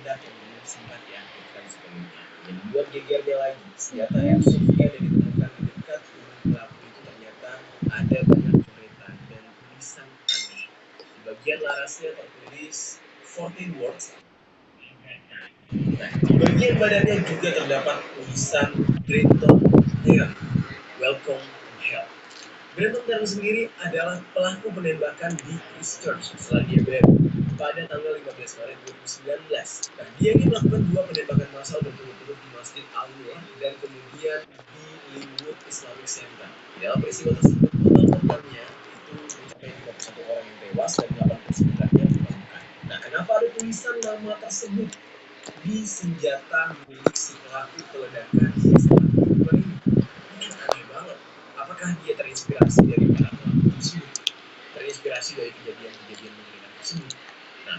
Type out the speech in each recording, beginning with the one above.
meledak yang belum sempat diaktifkan sebelumnya. Yang membuat gegernya lagi, senjata airsoft-nya yang ditemukan di dekat tubuh pelaku itu ternyata ada banyak coretan dan tulisan aneh. Di bagian larasnya tertulis 14 words. Nah, di bagian badannya juga terdapat tulisan Brenton Terry, Welcome to Hell. Brenton Terry sendiri adalah pelaku penembakan di Christchurch, Selandia Baru pada tanggal 15 Maret 2019. Nah, dia ini melakukan dua penembakan massal berturut-turut di Masjid Al-Nur dan kemudian di Linwood Islamic Center. Di dalam peristiwa tersebut, total korbannya itu mencapai 51 orang yang tewas dan 89-nya luka-luka. Nah, kenapa ada tulisan nama tersebut di senjata milik si pelaku peledakan di Istanbul ini? Ini aneh banget. Apakah dia terinspirasi dari para pelaku tersebut? Terinspirasi dari kejadian-kejadian mengerikan tersebut? Nah,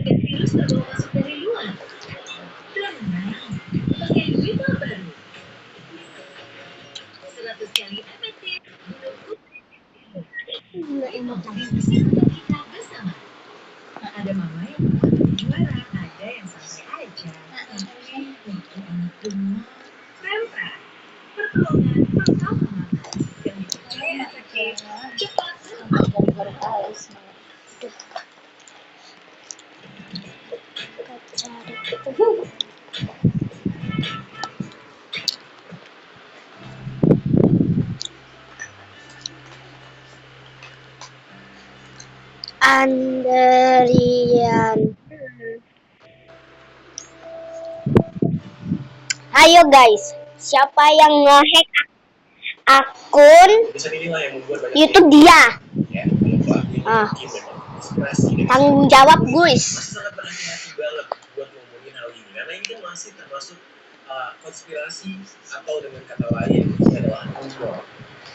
virus terbawa masuk dari luar. Tenang, pakai Viva baru. 100 kali efektif. Bisa untuk kita bersama. Ada mama yang buat juara, ada yang santai aja. Waktu anak gemuk, Pempa. Pertolongan pertama mama yang dipercaya efektif, cepat Andrian. Ayo guys, siapa yang ngehack akun YouTube dia? Tanggung jawab guys. Sangat berhati-hati banget buat ngomongin hal ini karena ini kan masih termasuk konspirasi atau dengan kata lain ini adalah rumor.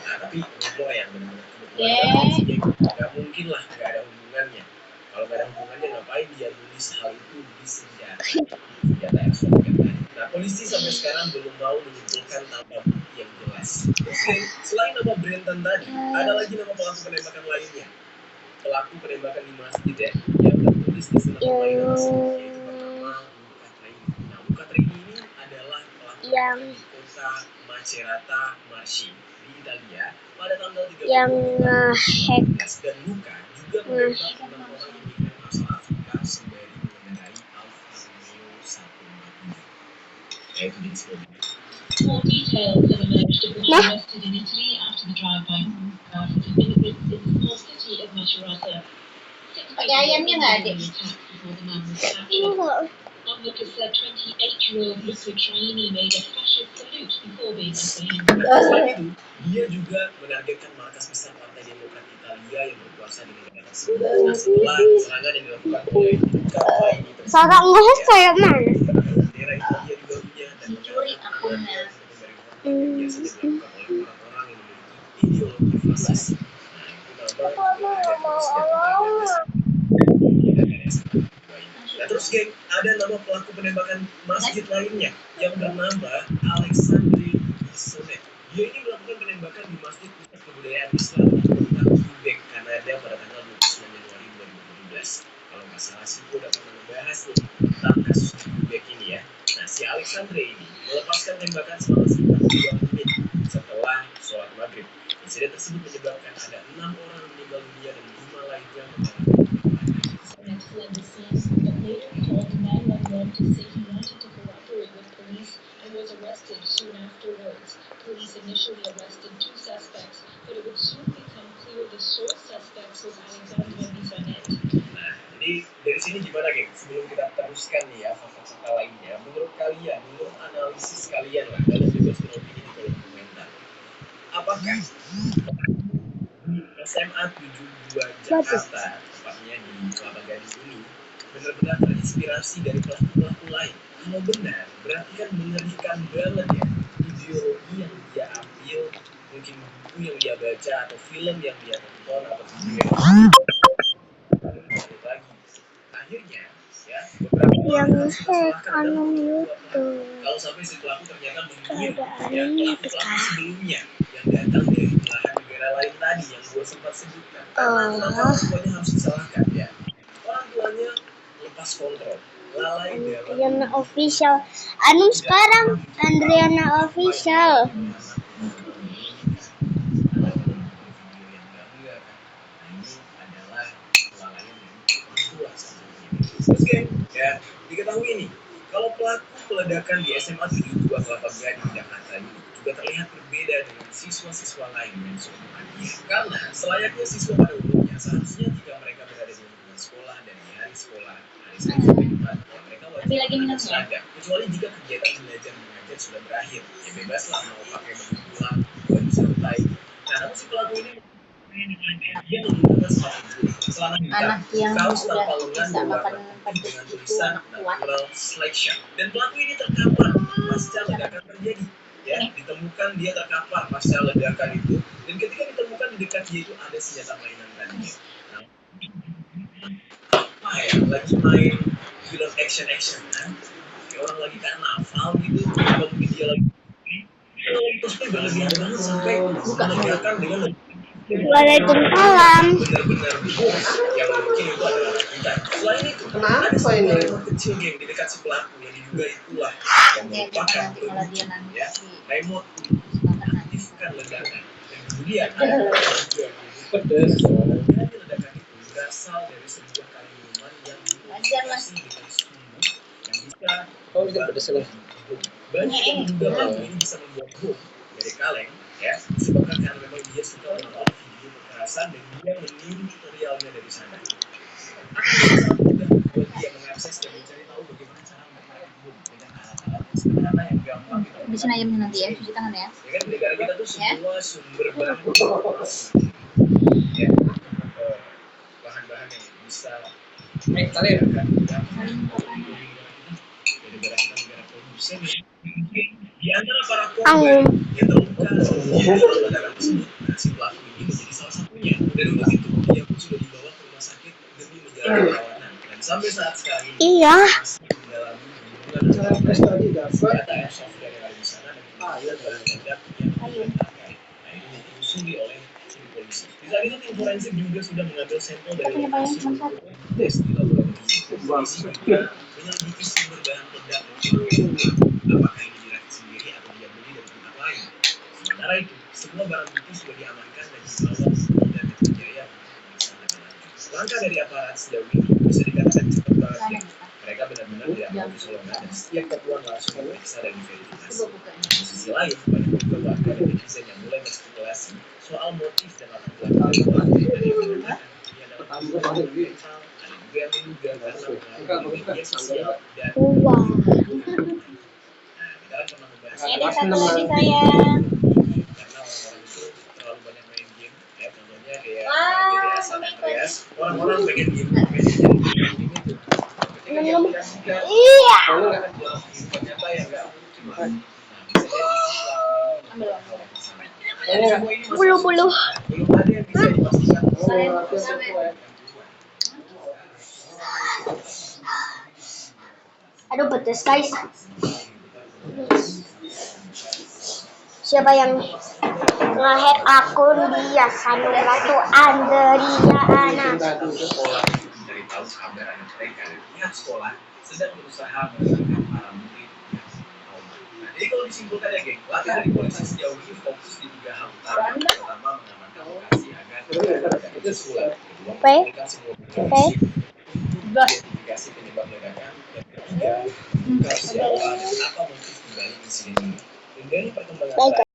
Nah, tapi rumor yang benar-benar kebetulan nggak mungkin lah nggak ada hubungannya. Kalau nggak ada hubungannya ngapain dia nulis hal itu di senjata airsoft kan? Nah, polisi sampai sekarang belum mau menyimpulkan tanpa bukti yang jelas. Selain nama Brenton tadi, ada lagi nama pelaku penembakan lainnya. Pelaku penembakan di masjid ya, yang tertulis di sana pemain tersebut yaitu bernama Luca Traini. Nah, Luca Traini ini adalah pelaku yang di kota Macerata Marci di Italia pada tanggal 30 yang hack dan Luca juga menembak 6 orang imigran asal Afrika sembari mengendarai Alfa Romeo 143. Yaitu jenis mobil. More details have emerged of the man arrested in Italy after the drive-by of immigrants in the small city of Macerata. Pakai ayamnya nggak ada? Onlookers said 28-year-old Luca Traini made a fascist salute before being apprehended. Selain itu, dia juga menargetkan markas besar Partai Demokrat Italia yang berkuasa di negara tersebut. Nah, setelah serangan yang dilakukan oleh Luca Traini tersebut, Sarang ngehack kayak mana? bendera Italia di bahunya dan Mencuri akunnya. biasa dilakukan oleh orang-orang yang memiliki ideologi fasis. Nah, terus geng, ada nama pelaku penembakan masjid lainnya yang bernama Alexandre Bissonet. Dia ini melakukan penembakan di Masjid Pusat Kebudayaan Islam di kota Quebec, Kanada pada tanggal 29 Januari 2017. Kalau nggak salah sih, gue udah pernah membahas nih tentang kasus di Quebec ini ya. Nah, si Alexandre ini melepaskan tembakan selama sekitar 2 menit setelah sholat maghrib. Insiden tersebut menyebabkan ada 6 orang meninggal dunia dan 5 lainnya mengalami was arrested soon afterwards. Police initially arrested 2 suspects, but it would soon become clear the sole suspect was Alexandre Bissonet. Nah, jadi dari sini gimana, geng? Sebelum kita teruskan nih ya fakta-fakta lainnya, menurut kalian, menurut analisis kalian lah, kalian bebas beropini di kolom komentar. Apakah di SMA 72 Jakarta, tepatnya di Kelapa Gading ini, benar-benar terinspirasi dari pelaku-pelaku lain? Kalau benar, berarti kan mengerikan banget ya ideologi yang dia ambil, mungkin buku yang dia baca atau film yang dia tonton atau video yang balik lagi. Akhirnya ya beberapa Yang orang hack akun YouTube. kalau sampai si pelaku ternyata mengikuti ya pelaku sebelumnya yang datang dari belahan negara lain tadi yang gue sempat sebutkan. Karena kenapa orang tuanya harus disalahkan ya? Orang tuanya lepas kontrol, lalai dalam Andriana Official. Anu sekarang Andriana Official. Oke, ya diketahui nih, kalau pelaku peledakan di SMA 72 Kelapa Gading Jakarta ini juga terlihat berbeda dengan siswa-siswa lain yang seumurannya. Karena selayaknya siswa pada umumnya, seharusnya jika mereka berada di lingkungan sekolah dan di hari sekolah, hari Senin sampai Jumat, ya mereka wajib menggunakan seragam. Kecuali jika kegiatan belajar mengajar sudah berakhir, ya bebaslah mau pakai baju pulang, baju santai. Nah, namun si pelaku ini dia menggunakan sepatu celana hitam, Anak yang kaos udah tanpa lengan bisa makan berwarna putih pedes dengan itu tulisan anak kuat. natural selection. Dan pelaku ini terkapar pasca ledakan terjadi. Ya, ditemukan dia terkapar pasca ledakan itu, dan ketika ditemukan di dekat dia itu ada senjata mainan tadinya. Nah, apa ya? Lagi main film action kan? Kayak orang lagi karnaval gitu, atau mungkin dia lagi terus dia berlebihan banget sampai meledakan dengan Waalaikumsalam. benar-benar yang mungkin itu adalah kita. Selain itu, ada sebuah remote kecil game di dekat si pelaku yang diduga itulah yang merupakan pemicu ya remote aktifkan ledakan. Dan kemudian ada pedes. Ledakan itu berasal dari sebuah kali minuman yang dilumasi dengan sumbu yang bisa pedes banyak yang menduga pelaku ini bisa membuat bom dari kaleng ya disebabkan karena memang dia suka menonton video kekerasan dan dia meniru tutorialnya dari sana. Sangat mudah buat dia mengakses dan mencari tahu bagaimana cara membuat bom dengan alat-alat yang sederhana yang gampang kita Habisin ayamnya nanti ya, cuci tangan ya. ya kan di negara kita tuh semua sumber bahan ya bahan-bahan yang bisa kalian kan negara kita negara produsen di antara para korban yang terluka di ledakan tersebut, nah, si pelaku ini menjadi salah satunya. Dan untuk itu dia pun sudah dibawa ke rumah sakit demi menjalani perawatan. Dan sampai saat sekarang ini Iya. masih mengalami hubungan senjata airsoft yang ada di sana dan kemudian bahan peledak yang terkait. Nah ini ditelusuri oleh tim polisi. Di saat itu tim forensik juga sudah mengambil sampel dari lokasi tes di laboratorium. Polisi juga menyelidiki sumber bahan peledak apakah ini dirakit sendiri atau dia beli dari tempat lain. Sementara itu, semua barang bukti sudah diamankan dan dibawa ke Polda Metro Jaya untuk pemeriksaan lebih lanjut. Langkah dari aparat sejauh ini bisa dikatakan cepat banget ya. Mereka benar-benar tidak mau kecolongan dan setiap temuan langsung diperiksa dan diverifikasi. Di sisi lain, banyak juga warga dan netizen yang mulai berspekulasi soal motif dan latar belakang pelaku dan yang mengatakan ia adalah pembunuhan mental, ada juga yang menduga karena mengalami media sosial dan Wow. nah, kita kan pernah membahas Ada satu lagi sayang. karena orang-orang itu terlalu banyak main game ya contohnya kayak GTA San Andreas orang-orang pengen game itu ketika dia aplikasikan Iya. kalau nggak akan jelas ternyata yang nggak cuma nah bisa jadi semua ini Bulu-bulu. belum ada yang bisa dipastikan Aduh pedes guys. Siapa yang nge-hack akun dia? Sanuratu Andriana. dari tahu kabar anak mereka pihak sekolah sedang berusaha menenangkan para murid yang trauma. Nah, jadi kalau disimpulkan ya geng, langkah dari polisi sejauh ini fokus di 3 hal utama. Pertama, mengamankan lokasi agar tidak kesusulan. Kedua, mengamankan semua bukti identifikasi penyebab ledakan. Dan ketiga, membuka siapa dan apa motif kembali insiden ini. Dan dari perkembangan